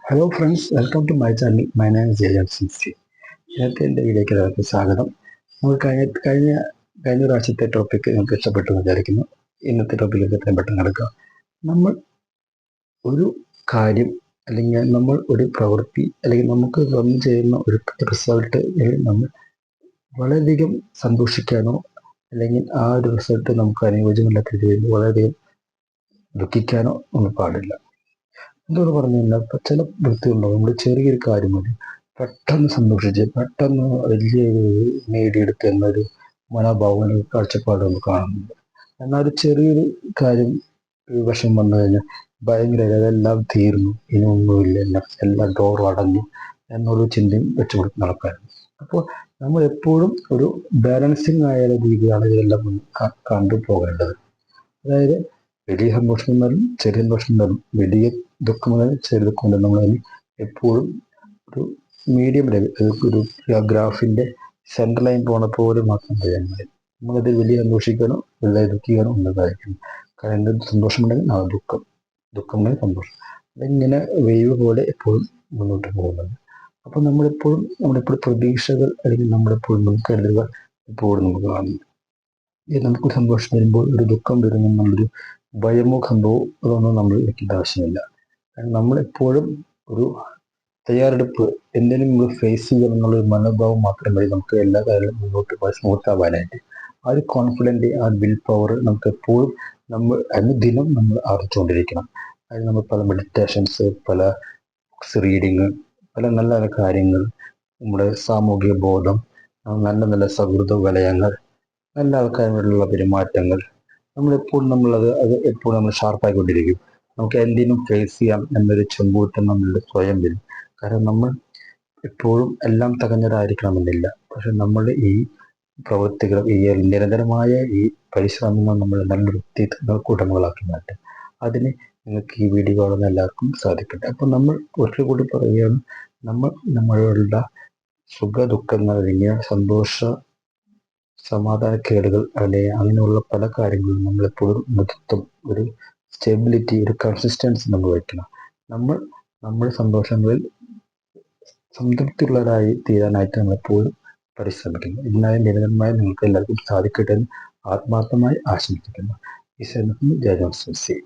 Hello friends, welcome to my channel. My name is J Sincy. ഇന്നത്തെ എൻ്റെ വീഡിയോയ്ക്ക് എല്ലാവർക്കും സ്വാഗതം. നമ്മൾ കഴിഞ്ഞ പ്രാവശ്യത്തെ ടോപ്പിക്ക് നിങ്ങൾക്ക് ഇഷ്ടപ്പെട്ടു എന്ന് വിചാരിക്കുന്നു. ഇന്നത്തെ ടോപ്പിക്കിലേക്ക് എത്രയും പെട്ടെന്ന് നടക്കുക. നമ്മൾ ഒരു കാര്യം അല്ലെങ്കിൽ നമ്മൾ ഒരു പ്രവൃത്തി അല്ലെങ്കിൽ നമുക്ക് വന്നു ചെയ്യുന്ന ഒരു റിസൾട്ട് നമ്മൾ വളരെയധികം സന്തോഷിക്കാനോ അല്ലെങ്കിൽ ആ ഒരു റിസൾട്ട് നമുക്ക് അനുയോജ്യമല്ലാത്ത രീതിയിൽ വളരെയധികം ദുഃഖിക്കാനോ നമ്മൾ പാടില്ല. എന്തോട് പറഞ്ഞു കഴിഞ്ഞാൽ ചില വ്യക്തികളുണ്ടാവും, നമ്മൾ ചെറിയൊരു കാര്യം മതി പെട്ടെന്ന് സന്തോഷിച്ച് പെട്ടെന്ന് വലിയ നേടിയെടുക്കുക എന്നൊരു മനോഭാവം കാഴ്ചപ്പാട് നമുക്ക് കാണുന്നുണ്ട്. എന്നാൽ ഒരു ചെറിയൊരു കാര്യം വിഷയം വന്നു കഴിഞ്ഞാൽ ഭയങ്കര അതെല്ലാം തീർന്നു, ഇനി ഒന്നുമില്ല, എല്ലാം ഡോർ അടഞ്ഞു എന്നൊരു ചിന്തയും വെച്ചുകൊടുത്ത് നടക്കാറുണ്ട്. അപ്പോൾ നമ്മൾ എപ്പോഴും ഒരു ബാലൻസിങ് ആയ രീതിയാണ് ഇതെല്ലാം കണ്ടുപോകേണ്ടത്. അതായത് വലിയ സന്തോഷം എന്നാലും ചെറിയ സന്തോഷം എന്നാലും വലിയ ദുഃഖം എന്നാലും ചെറിയ ദുഃഖം എന്നാലും നമ്മളതിന് എപ്പോഴും ഒരു മീഡിയം ലെവൽ, ഒരു ഗ്രാഫിൻ്റെ സെൻട്രൽ ലൈൻ പോണ പോലെ മാത്രം ചെയ്യാൻ മതി. നമ്മളത് വലിയ സന്തോഷിക്കാനോ വലിയ ദുഃഖിക്കാനോ ഒന്നതായിരിക്കും. കാരണം എന്ത് സന്തോഷമുണ്ടെങ്കിൽ ആ ദുഃഖമുണ്ടെങ്കിൽ സന്തോഷം, അതിങ്ങനെ വേവ് പോലെ എപ്പോഴും മുന്നോട്ട് പോകുന്നുണ്ട്. അപ്പോൾ നമ്മളെപ്പോഴും പ്രതീക്ഷകൾ അല്ലെങ്കിൽ നമ്മളെപ്പോഴും മുൻകരുതലുകൾ എപ്പോഴും നമുക്ക് കാണുന്നു. നമുക്ക് സന്തോഷം വരുമ്പോൾ ഒരു ദുഃഖം വരുന്നു എന്നുള്ളൊരു ഭയമോ അതൊന്നും നമ്മൾ വെക്കേണ്ട ആവശ്യമില്ല. കാരണം നമ്മളെപ്പോഴും ഒരു തയ്യാറെടുപ്പ്, എന്തിനും ഫേസ് ചെയ്യണം എന്നുള്ളൊരു മനോഭാവം മാത്രം മതി നമുക്ക് എല്ലാ കാര്യങ്ങളും മുന്നോട്ട് പോയി സ്മൂത്ത് ആവാനായിട്ട്. ആ ഒരു കോൺഫിഡൻറ്റ്, ആ വിൽ പവർ നമുക്ക് എപ്പോഴും നമ്മൾ അനുദിനം നമ്മൾ ആർജിച്ചുകൊണ്ടിരിക്കണം. അതിന് നമ്മൾ പല മെഡിറ്റേഷൻസ്, പല ബുക്സ് റീഡിങ്, പല നല്ല നല്ല കാര്യങ്ങൾ, നമ്മുടെ സാമൂഹിക ബോധം, നല്ല നല്ല സൗഹൃദ വലയങ്ങൾ, നല്ല ആൾക്കാരുമായിട്ടുള്ള പെരുമാറ്റങ്ങൾ, അത് എപ്പോഴും നമ്മൾ ഷാർപ്പായിക്കൊണ്ടിരിക്കും. നമുക്ക് എന്തിനും ഫേസ് ചെയ്യാം എന്നൊരു ചെമ്പൂറ്റം നമ്മളുടെ സ്വയം വരും. കാരണം നമ്മൾ എപ്പോഴും എല്ലാം തികഞ്ഞതായിരിക്കണമെന്നില്ല. പക്ഷെ നമ്മളുടെ ഈ പ്രവൃത്തികൾ, ഈ നിരന്തരമായ ഈ പരിശ്രമങ്ങൾ നമ്മൾ നല്ലൊരു വ്യക്തിത്വങ്ങൾക്ക് ഉടമകളാക്കി മാറ്റും. അതിന് നിങ്ങൾക്ക് ഈ വീഡിയോ കാണുന്ന എല്ലാവർക്കും സാധിക്കട്ടെ. അപ്പം നമ്മൾ ഒരിക്കൽ കൂടി പറയുകയാണ്, നമ്മളുടെ സുഖ ദുഃഖങ്ങൾ അല്ലെങ്കിൽ സന്തോഷ സമാധാനക്കേടുകൾ അല്ലെങ്കിൽ അങ്ങനെയുള്ള പല കാര്യങ്ങളും നമ്മളെപ്പോഴും മൃദുത്വം, ഒരു സ്റ്റെബിലിറ്റി, ഒരു കൺസിസ്റ്റൻസി നമ്മൾ വയ്ക്കണം. നമ്മുടെ സന്തോഷങ്ങളിൽ സംതൃപ്തിയുള്ളവരായി തീരാനായിട്ട് നമ്മളെപ്പോഴും പരിശ്രമിക്കുന്നു. ഇതിനായി നിരന്തരമായി നിങ്ങൾക്ക് എല്ലാവർക്കും സാധിക്കട്ടെ എന്ന് ആത്മാർത്ഥമായി ആശംസിക്കുന്നു. ഈ സേനത്തിന് ജയ ജോൺസൺ സി.